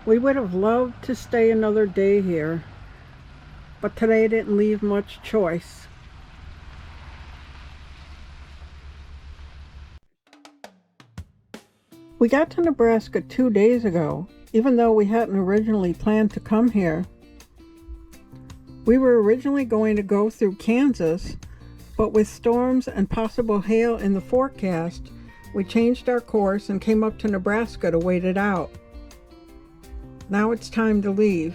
We would have loved to stay another day here, but today didn't leave much choice. We got to Nebraska 2 days ago, even though we hadn't originally planned to come here. We were originally going to go through Kansas, but with storms and possible hail in the forecast, we changed our course and came up to Nebraska to wait it out. Now it's time to leave.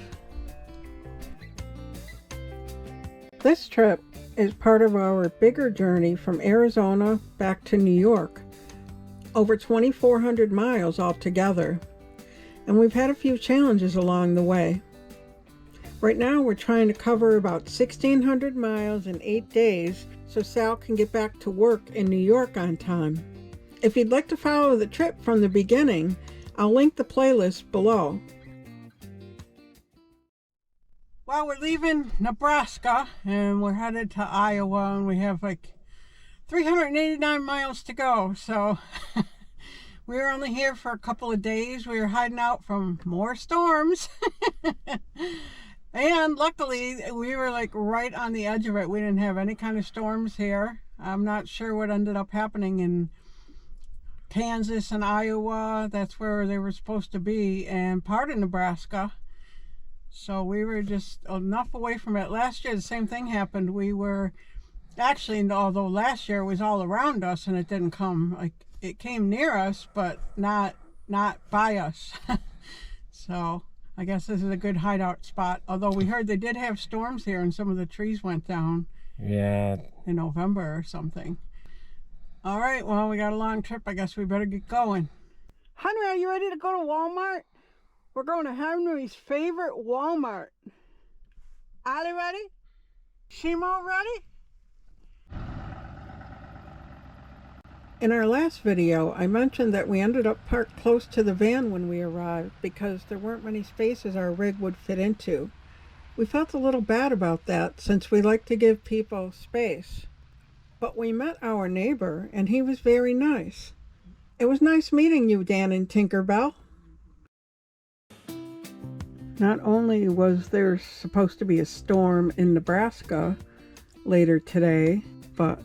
This trip is part of our bigger journey from Arizona back to New York, over 2,400 miles altogether, and we've had a few challenges along the way. Right now we're trying to cover about 1,600 miles in 8 days so Sal can get back to work in New York on time. If you'd like to follow the trip from the beginning, I'll link the playlist below. Well, we're leaving Nebraska and we're headed to Iowa, and we have like 389 miles to go. So we were only here for a couple of days. We were hiding out from more storms. And luckily we were like right on the edge of it. We didn't have any kind of storms here. I'm not sure what ended up happening in Kansas and Iowa. That's where they were supposed to be, and part of Nebraska. So we were just enough away from it. Last year the same thing happened. We were actually, although last year it was all around us and it didn't come, like it came near us, but not by us. So I guess this is a good hideout spot. Although we heard they did have storms here and some of the trees went down. Yeah. In November or something. All right, well, we got a long trip. I guess we better get going. Henry, are you ready to go to Walmart? We're going to Henry's favorite Walmart. Ali ready? Shimo ready? In our last video, I mentioned that we ended up parked close to the van when we arrived because there weren't many spaces our rig would fit into. We felt a little bad about that since we like to give people space. But we met our neighbor and he was very nice. It was nice meeting you, Dan and Tinkerbell. Not only was there supposed to be a storm in Nebraska later today, but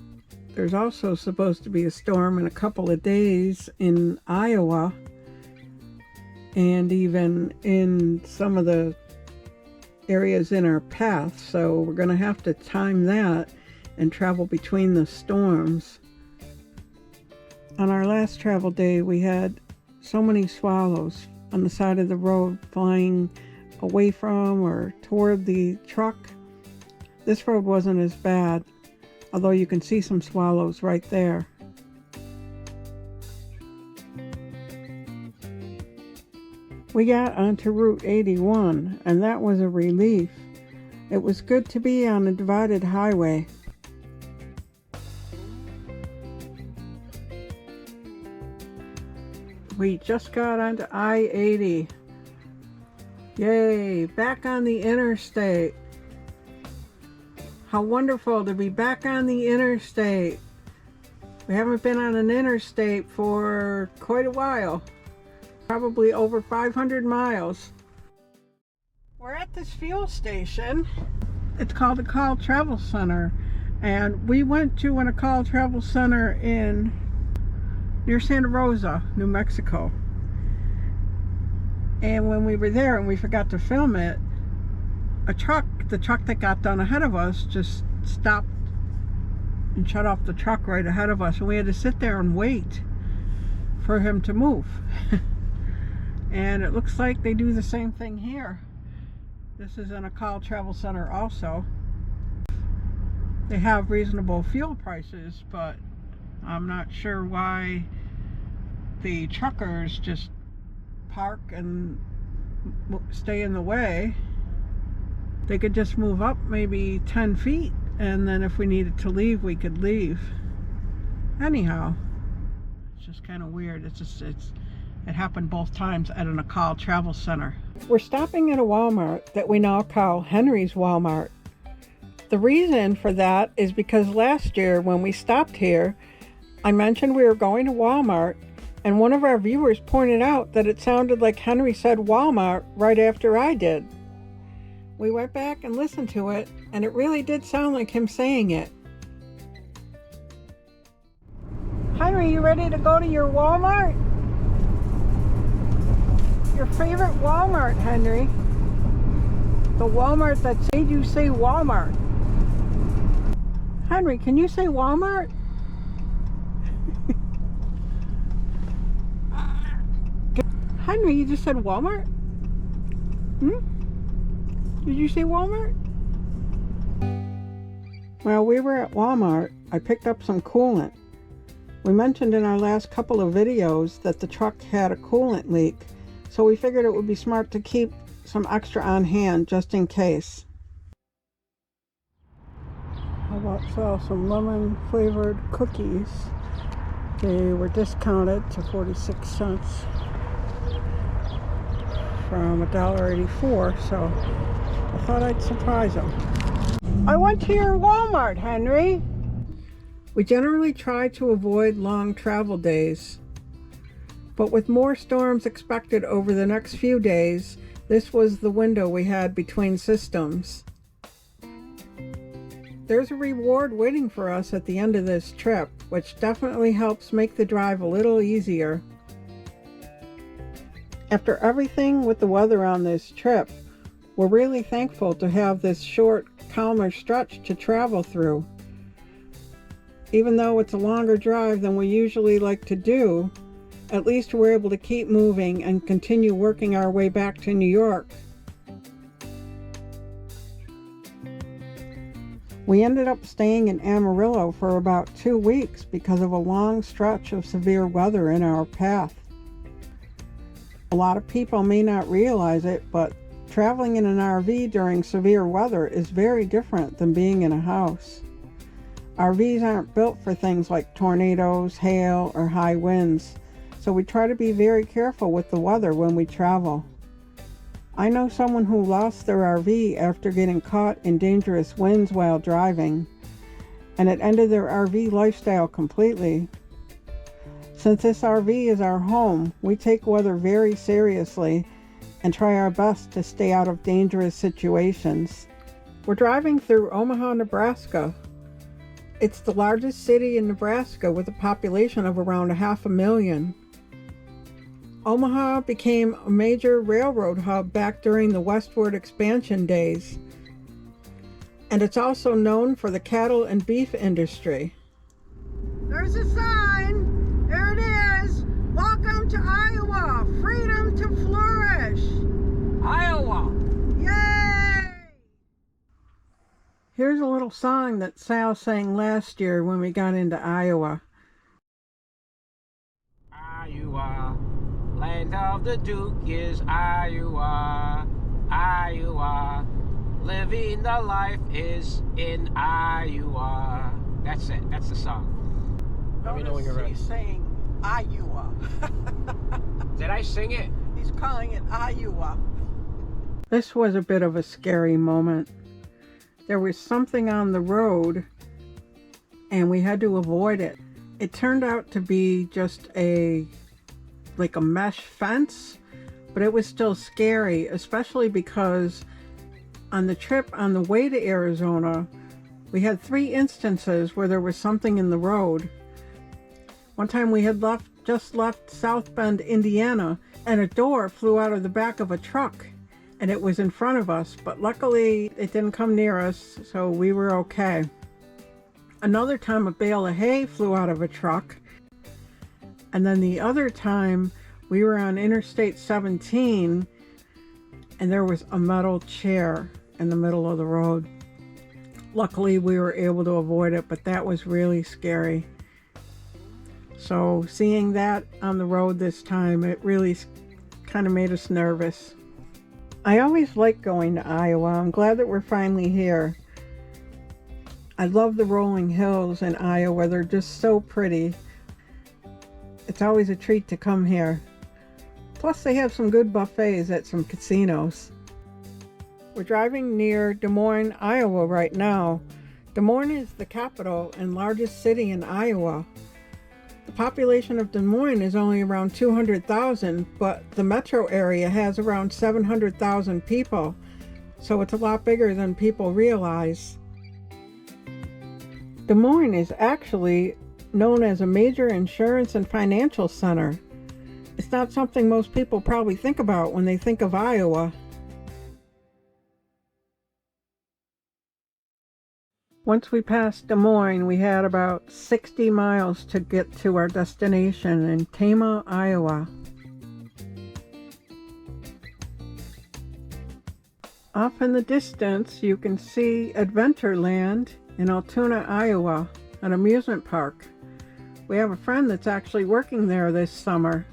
there's also supposed to be a storm in a couple of days in Iowa, and even in some of the areas in our path. So we're going to have to time that and travel between the storms. On our last travel day, we had so many swallows on the side of the road flying away from or toward the truck. This road wasn't as bad, although you can see some swallows right there. We got onto Route 81, and that was a relief. It was good to be on a divided highway. We just got onto I-80. Yay, back on the interstate. How wonderful to be back on the interstate. We haven't been on an interstate for quite a while. Probably over 500 miles. We're at this fuel station. It's called the Call Travel Center. And we went to a Call Travel Center near Santa Rosa, New Mexico. And when we were there and we forgot to film it, the truck that got done ahead of us just stopped and shut off the truck right ahead of us, and we had to sit there and wait for him to move. And it looks like they do the same thing here. This is in a Call Travel Center also. They have reasonable fuel prices, but I'm not sure why the truckers just park and stay in the way. They could just move up maybe 10 feet, and then if we needed to leave, we could leave. Anyhow, it's just kind of weird. It happened both times at an Call Travel Center. We're stopping at a Walmart that we now call Henry's Walmart. The reason for that is because last year when we stopped here, I mentioned we were going to Walmart And one of our viewers pointed out that it sounded like Henry said Walmart right after I did. We went back and listened to it, and it really did sound like him saying it. Henry, you ready to go to your Walmart? Your favorite Walmart, Henry. The Walmart that made you say Walmart. Henry, can you say Walmart? Henry, you just said Walmart? Did you say Walmart? While we were at Walmart, I picked up some coolant. We mentioned in our last couple of videos that the truck had a coolant leak, so we figured it would be smart to keep some extra on hand just in case. I bought some lemon flavored cookies. They were discounted to 46 cents from $1.84, so I thought I'd surprise them. I went to your Walmart, Henry. We generally try to avoid long travel days, but with more storms expected over the next few days, this was the window we had between systems. There's a reward waiting for us at the end of this trip, which definitely helps make the drive a little easier. After everything with the weather on this trip, we're really thankful to have this short, calmer stretch to travel through. Even though it's a longer drive than we usually like to do, at least we're able to keep moving and continue working our way back to New York. We ended up staying in Amarillo for about 2 weeks because of a long stretch of severe weather in our path. A lot of people may not realize it, but traveling in an RV during severe weather is very different than being in a house. RVs aren't built for things like tornadoes, hail, or high winds, so we try to be very careful with the weather when we travel. I know someone who lost their RV after getting caught in dangerous winds while driving, and it ended their RV lifestyle completely. Since this RV is our home, we take weather very seriously and try our best to stay out of dangerous situations. We're driving through Omaha, Nebraska. It's the largest city in Nebraska with a population of around 500,000. Omaha became a major railroad hub back during the westward expansion days, and it's also known for the cattle and beef industry. There's a sign. There it is. Welcome to Iowa. Freedom to flourish. Iowa. Yay! Here's a little song that Sal sang last year when we got into Iowa. Iowa, land of the Duke is Iowa. Iowa, living the life is in Iowa. That's it. That's the song. Let me know when you're ready. He's saying Iowa. Did I sing it? He's calling it Iowa. This was a bit of a scary moment. There was something on the road and we had to avoid it. It turned out to be just like a mesh fence, but it was still scary, especially because on the trip on the way to Arizona, we had 3 instances where there was something in the road. One time we had just left South Bend, Indiana, and a door flew out of the back of a truck, and it was in front of us, but luckily it didn't come near us, so we were okay. Another time a bale of hay flew out of a truck, and then the other time we were on Interstate 17, and there was a metal chair in the middle of the road. Luckily we were able to avoid it, but that was really scary. So seeing that on the road this time, it really kind of made us nervous. I always like going to Iowa. I'm glad that we're finally here. I love the rolling hills in Iowa. They're just so pretty. It's always a treat to come here. Plus they have some good buffets at some casinos. We're driving near Des Moines, Iowa right now. Des Moines is the capital and largest city in Iowa. The population of Des Moines is only around 200,000, but the metro area has around 700,000 people, so it's a lot bigger than people realize. Des Moines is actually known as a major insurance and financial center. It's not something most people probably think about when they think of Iowa. Once we passed Des Moines, we had about 60 miles to get to our destination in Tama, Iowa. Off in the distance, you can see Adventureland in Altoona, Iowa, an amusement park. We have a friend that's actually working there this summer.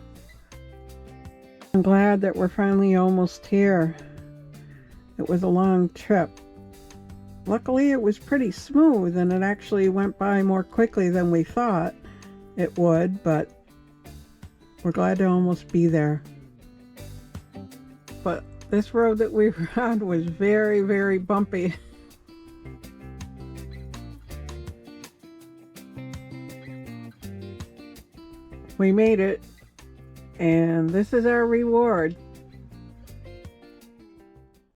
I'm glad that we're finally almost here. It was a long trip. Luckily, it was pretty smooth and it actually went by more quickly than we thought it would, but we're glad to almost be there. But this road that we were on was very, very bumpy. We made it, and this is our reward.